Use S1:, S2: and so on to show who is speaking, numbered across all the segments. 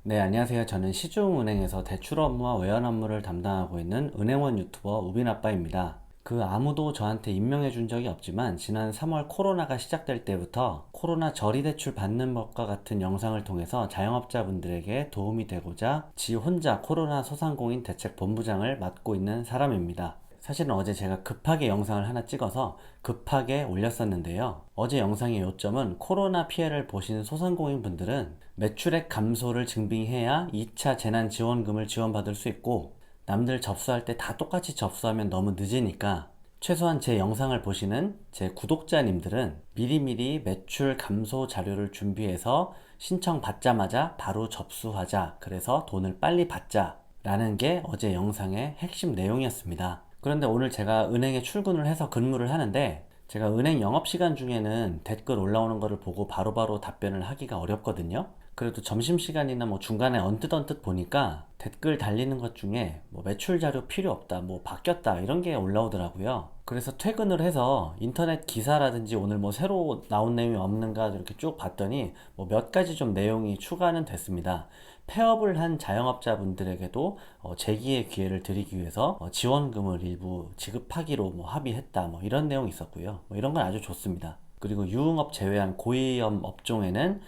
S1: 네, 안녕하세요. 저는 시중은행에서 대출 업무와 외환 업무를 담당하고 있는 은행원 유튜버 우빈아빠입니다. 아무도 저한테 임명해 준 적이 없지만 지난 3월 코로나가 시작될 때부터 코로나 저리대출 받는 법과 같은 영상을 통해서 자영업자분들에게 도움이 되고자 지 혼자 코로나 소상공인 대책 본부장을 맡고 있는 사람입니다. 사실은 어제 제가 급하게 영상을 하나 찍어서 급하게 올렸었는데요. 어제 영상의 요점은 코로나 피해를 보신 소상공인 분들은 매출액 감소를 증빙해야 2차 재난지원금을 지원받을 수 있고, 남들 접수할 때 다 똑같이 접수하면 너무 늦으니까 최소한 제 영상을 보시는 제 구독자님들은 미리미리 매출 감소 자료를 준비해서 신청 받자마자 바로 접수하자, 그래서 돈을 빨리 받자 라는 게 어제 영상의 핵심 내용이었습니다. 그런데 오늘 제가 은행에 출근을 해서 근무를 하는데, 제가 은행 영업시간 중에는 댓글 올라오는 거를 보고 바로바로 답변을 하기가 어렵거든요. 그래도 점심시간이나 중간에 언뜻 보니까 댓글 달리는 것 중에 매출 자료 필요 없다, 바뀌었다, 이런 게 올라오더라고요. 그래서 퇴근을 해서 인터넷 기사라든지 오늘 새로 나온 내용이 없는가 이렇게 쭉 봤더니 몇 가지 좀 내용이 추가는 됐습니다. 폐업을 한 자영업자분들에게도 재기의 기회를 드리기 위해서 지원금을 일부 지급하기로 합의했다, 이런 내용이 있었고요. 이런 건 아주 좋습니다. 그리고 유흥업 제외한 고위험 업종에는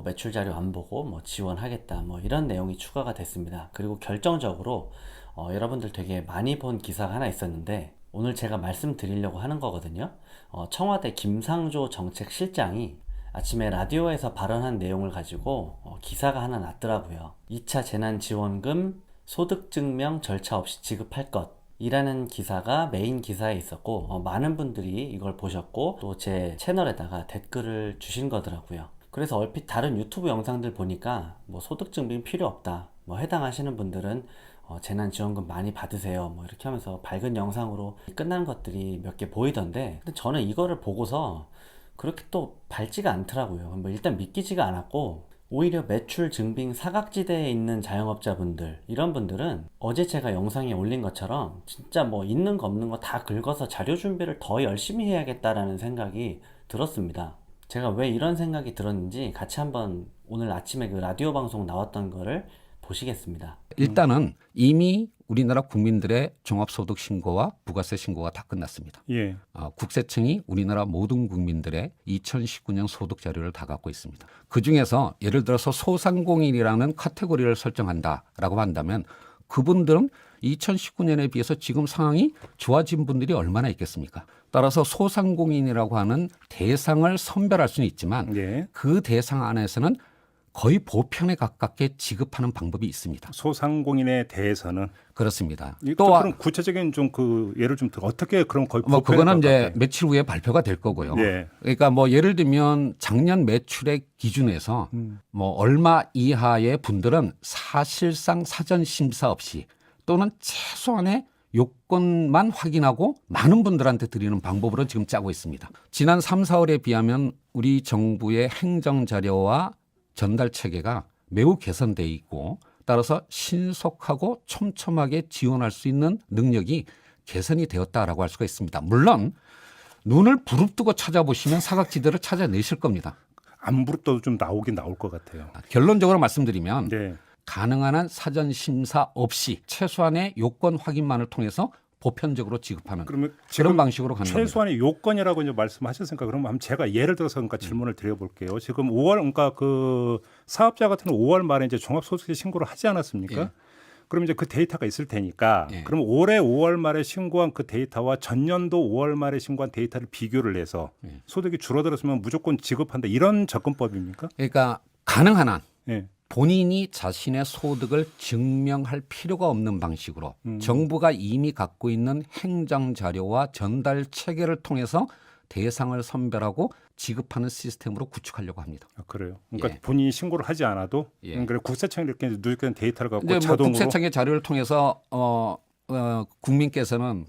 S1: 매출 자료 안 보고 지원하겠다, 이런 내용이 추가가 됐습니다. 그리고 결정적으로 여러분들 되게 많이 본 기사가 하나 있었는데 오늘 제가 말씀드리려고 하는 거거든요. 청와대 김상조 정책실장이 아침에 라디오에서 발언한 내용을 가지고 기사가 하나 났더라고요. 2차 재난지원금 소득증명 절차 없이 지급할 것 이라는 기사가 메인 기사에 있었고, 많은 분들이 이걸 보셨고 또 제 채널에다가 댓글을 주신 거더라고요. 그래서 얼핏 다른 유튜브 영상들 보니까 소득증빙 필요 없다, 해당하시는 분들은 재난지원금 많이 받으세요, 이렇게 하면서 밝은 영상으로 끝난 것들이 몇 개 보이던데, 근데 저는 이거를 보고서 그렇게 또 밝지가 않더라고요. 일단 믿기지가 않았고, 오히려 매출 증빙 사각지대에 있는 자영업자분들, 이런 분들은 어제 제가 영상에 올린 것처럼 진짜 있는 거 없는 거 다 긁어서 자료 준비를 더 열심히 해야겠다라는 생각이 들었습니다. 제가 왜 이런 생각이 들었는지 같이 한번 오늘 아침에 그 라디오 방송 나왔던 거를 보시겠습니다.
S2: 일단은 이미 우리나라 국민들의 종합소득 신고와 부가세 신고가 다 끝났습니다.
S3: 예.
S2: 국세청이 우리나라 모든 국민들의 2019년 소득 자료를 다 갖고 있습니다. 그중에서 예를 들어서 소상공인이라는 카테고리를 설정한다라고 한다면 그분들은 2019년에 비해서 지금 상황이 좋아진 분들이 얼마나 있겠습니까? 따라서 소상공인이라고 하는 대상을 선별할 수는 있지만
S3: 예.
S2: 그 대상 안에서는 거의 보편에 가깝게 지급하는 방법이 있습니다.
S3: 소상공인에 대해서는
S2: 그렇습니다.
S3: 또 그럼 구체적인 좀 예를 좀 어떻게 그런 거의
S2: 그거는 이제 며칠 후에 발표가 될 거고요.
S3: 예.
S2: 그러니까 예를 들면 작년 매출액 기준에서 얼마 이하의 분들은 사실상 사전 심사 없이 또는 최소한의 요건만 확인하고 많은 분들한테 드리는 방법으로 지금 짜고 있습니다. 지난 3, 4월에 비하면 우리 정부의 행정 자료와 전달 체계가 매우 개선되어 있고, 따라서 신속하고 촘촘하게 지원할 수 있는 능력이 개선이 되었다라고 할 수가 있습니다. 물론 눈을 부릅뜨고 찾아보시면 사각지대를 찾아내실 겁니다.
S3: 안 부릅떠도 좀 나오긴 나올 것 같아요.
S2: 결론적으로 말씀드리면
S3: 네.
S2: 가능한 한 사전 심사 없이 최소한의 요건 확인만을 통해서 보편적으로 지급하는
S3: 그러면
S2: 그런 방식으로 가는 겁니다.
S3: 최소한의 요건이라고 이제 말씀하셨으니까 그러면 한번 제가 예를 들어서 질문을 드려볼게요. 지금 5월 그러니까 그 사업자 같은 5월 말에 이제 종합소득세 신고를 하지 않았습니까?
S2: 예.
S3: 그럼 이제 그 데이터가 있을 테니까
S2: 예.
S3: 그럼 올해 5월 말에 신고한 그 데이터와 전년도 5월 말에 신고한 데이터를 비교를 해서
S2: 예.
S3: 소득이 줄어들었으면 무조건 지급한다, 이런 접근법입니까?
S2: 그러니까 가능한 한
S3: 예.
S2: 본인이 자신의 소득을 증명할 필요가 없는 방식으로 정부가 이미 갖고 있는 행정 자료와 전달 체계를 통해서 대상을 선별하고 지급하는 시스템으로 구축하려고 합니다.
S3: 그래요. 그러니까
S2: 예.
S3: 본인이 신고를 하지 않아도
S2: 예.
S3: 그래 국세청이 이렇게 누적된 데이터를 갖고
S2: 이제
S3: 자동으로
S2: 국세청의 자료를 통해서 국민께서는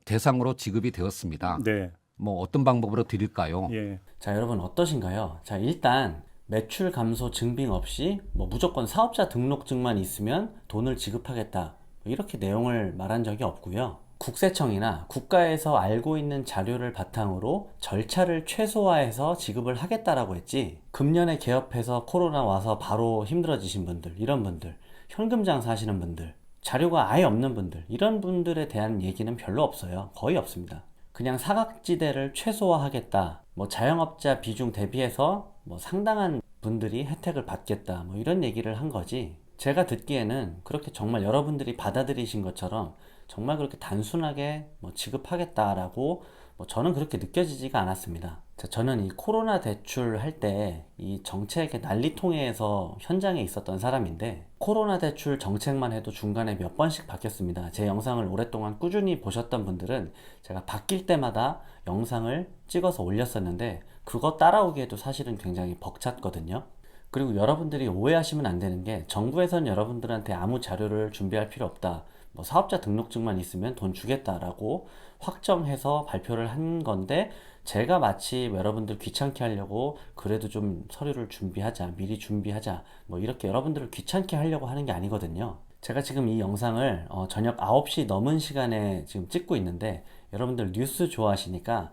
S2: 대상으로 지급이 되었습니다.
S3: 네.
S2: 어떤 방법으로 드릴까요?
S3: 예.
S1: 자, 여러분 어떠신가요? 자, 일단 매출 감소 증빙 없이 무조건 사업자 등록증만 있으면 돈을 지급하겠다, 이렇게 내용을 말한 적이 없고요. 국세청이나 국가에서 알고 있는 자료를 바탕으로 절차를 최소화해서 지급을 하겠다라고 했지, 금년에 개업해서 코로나 와서 바로 힘들어지신 분들, 이런 분들, 현금 장사하시는 분들, 자료가 아예 없는 분들, 이런 분들에 대한 얘기는 별로 없어요. 거의 없습니다. 그냥 사각지대를 최소화하겠다, 뭐 자영업자 비중 대비해서 뭐 상당한 분들이 혜택을 받겠다, 뭐 이런 얘기를 한 거지, 제가 듣기에는 그렇게 정말 여러분들이 받아들이신 것처럼 정말 그렇게 단순하게 뭐 지급하겠다라고 저는 그렇게 느껴지지가 않았습니다. 자, 저는 이 코로나 대출 할 때 이 정책의 난리통에서 현장에 있었던 사람인데, 코로나 대출 정책만 해도 중간에 몇 번씩 바뀌었습니다. 제 영상을 오랫동안 꾸준히 보셨던 분들은 제가 바뀔 때마다 영상을 찍어서 올렸었는데, 그거 따라오기에도 사실은 굉장히 벅찼거든요. 그리고 여러분들이 오해하시면 안 되는 게, 정부에선 여러분들한테 아무 자료를 준비할 필요 없다, 뭐 사업자 등록증만 있으면 돈 주겠다라고 확정해서 발표를 한 건데, 제가 마치 여러분들 귀찮게 하려고 그래도 좀 서류를 준비하자, 미리 준비하자, 뭐 이렇게 여러분들을 귀찮게 하려고 하는 게 아니거든요. 제가 지금 이 영상을 저녁 9시 넘은 시간에 지금 찍고 있는데, 여러분들 뉴스 좋아하시니까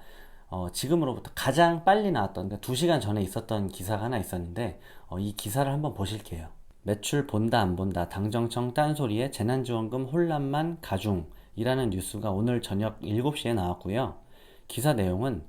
S1: 지금으로부터 가장 빨리 나왔던, 2시간 전에 있었던 기사가 하나 있었는데, 이 기사를 한번 보실게요. 매출 본다 안 본다, 당정청 딴소리에 재난지원금 혼란만 가중이라는 뉴스가 오늘 저녁 7시에 나왔고요. 기사 내용은,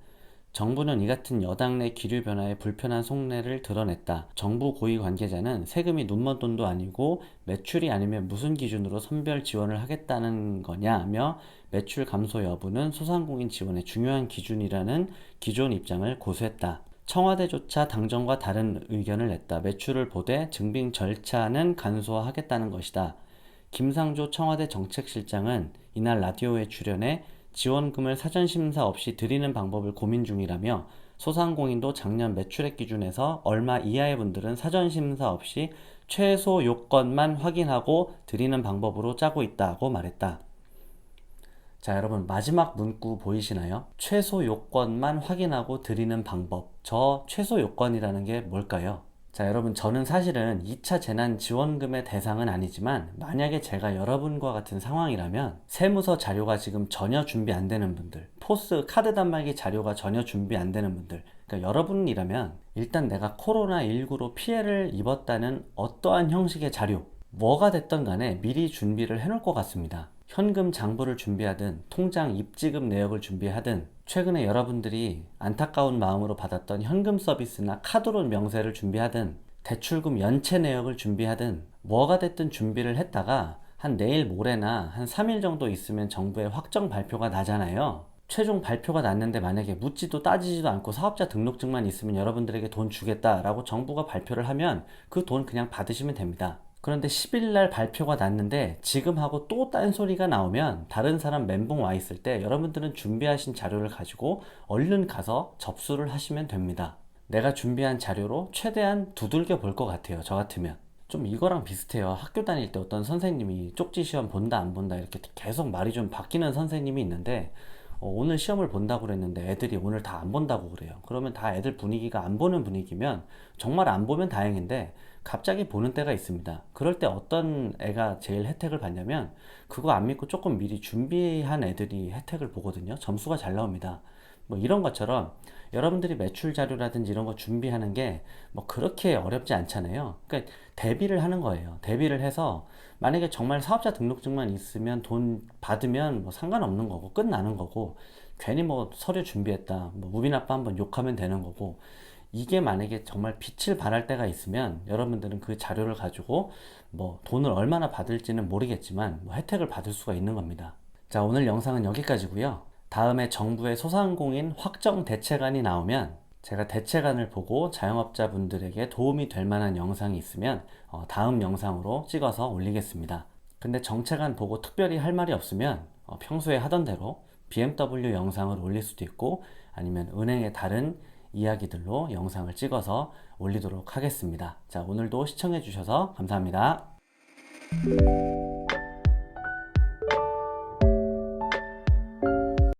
S1: 정부는 이 같은 여당 내 기류 변화에 불편한 속내를 드러냈다. 정부 고위 관계자는 세금이 눈먼 돈도 아니고 매출이 아니면 무슨 기준으로 선별 지원을 하겠다는 거냐며, 매출 감소 여부는 소상공인 지원의 중요한 기준이라는 기존 입장을 고수했다. 청와대조차 당정과 다른 의견을 냈다. 매출을 보되 증빙 절차는 간소화하겠다는 것이다. 김상조 청와대 정책실장은 이날 라디오에 출연해 지원금을 사전심사 없이 드리는 방법을 고민 중이라며, 소상공인도 작년 매출액 기준에서 얼마 이하의 분들은 사전심사 없이 최소 요건만 확인하고 드리는 방법으로 짜고 있다고 말했다. 자, 여러분 마지막 문구 보이시나요? 최소 요건만 확인하고 드리는 방법. 저 최소 요건이라는 게 뭘까요? 자, 여러분 저는 사실은 2차 재난지원금의 대상은 아니지만, 만약에 제가 여러분과 같은 상황이라면, 세무서 자료가 지금 전혀 준비 안 되는 분들, 포스 카드 단말기 자료가 전혀 준비 안 되는 분들, 그러니까 여러분이라면 일단 내가 코로나19로 피해를 입었다는 어떠한 형식의 자료, 뭐가 됐든 간에 미리 준비를 해놓을 것 같습니다. 현금 장부를 준비하든 통장 입지급 내역을 준비하든, 최근에 여러분들이 안타까운 마음으로 받았던 현금 서비스나 카드론 명세를 준비하든, 대출금 연체 내역을 준비하든, 뭐가 됐든 준비를 했다가 한 내일 모레나 한 3일 정도 있으면 정부의 확정 발표가 나잖아요. 최종 발표가 났는데 만약에 묻지도 따지지도 않고 사업자 등록증만 있으면 여러분들에게 돈 주겠다라고 정부가 발표를 하면 그 돈 그냥 받으시면 됩니다. 그런데 10일날 발표가 났는데 지금하고 또 딴소리가 나오면, 다른 사람 멘붕 와 있을 때 여러분들은 준비하신 자료를 가지고 얼른 가서 접수를 하시면 됩니다. 내가 준비한 자료로 최대한 두들겨 볼 것 같아요. 저 같으면. 좀 이거랑 비슷해요. 학교 다닐 때 어떤 선생님이 쪽지 시험 본다 안 본다 이렇게 계속 말이 좀 바뀌는 선생님이 있는데, 오늘 시험을 본다고 그랬는데 애들이 오늘 다 안 본다고 그래요. 그러면 다 애들 분위기가 안 보는 분위기면, 정말 안 보면 다행인데 갑자기 보는 때가 있습니다. 그럴 때 어떤 애가 제일 혜택을 받냐면, 그거 안 믿고 조금 미리 준비한 애들이 혜택을 보거든요. 점수가 잘 나옵니다. 뭐 이런 것처럼 여러분들이 매출 자료라든지 이런 거 준비하는 게 뭐 그렇게 어렵지 않잖아요. 그러니까 대비를 하는 거예요. 대비를 해서 만약에 정말 사업자 등록증만 있으면 돈 받으면 뭐 상관없는 거고 끝나는 거고, 괜히 뭐 서류 준비했다, 뭐 무빈 아빠 한번 욕하면 되는 거고, 이게 만약에 정말 빛을 발할 때가 있으면 여러분들은 그 자료를 가지고 뭐 돈을 얼마나 받을지는 모르겠지만 뭐 혜택을 받을 수가 있는 겁니다. 자, 오늘 영상은 여기까지고요. 다음에 정부의 소상공인 확정 대책안이 나오면 제가 대책안을 보고 자영업자분들에게 도움이 될 만한 영상이 있으면 다음 영상으로 찍어서 올리겠습니다. 근데 정책안 보고 특별히 할 말이 없으면 평소에 하던 대로 BMW 영상을 올릴 수도 있고, 아니면 은행의 다른 이야기들로 영상을 찍어서 올리도록 하겠습니다. 자, 오늘도 시청해 주셔서 감사합니다.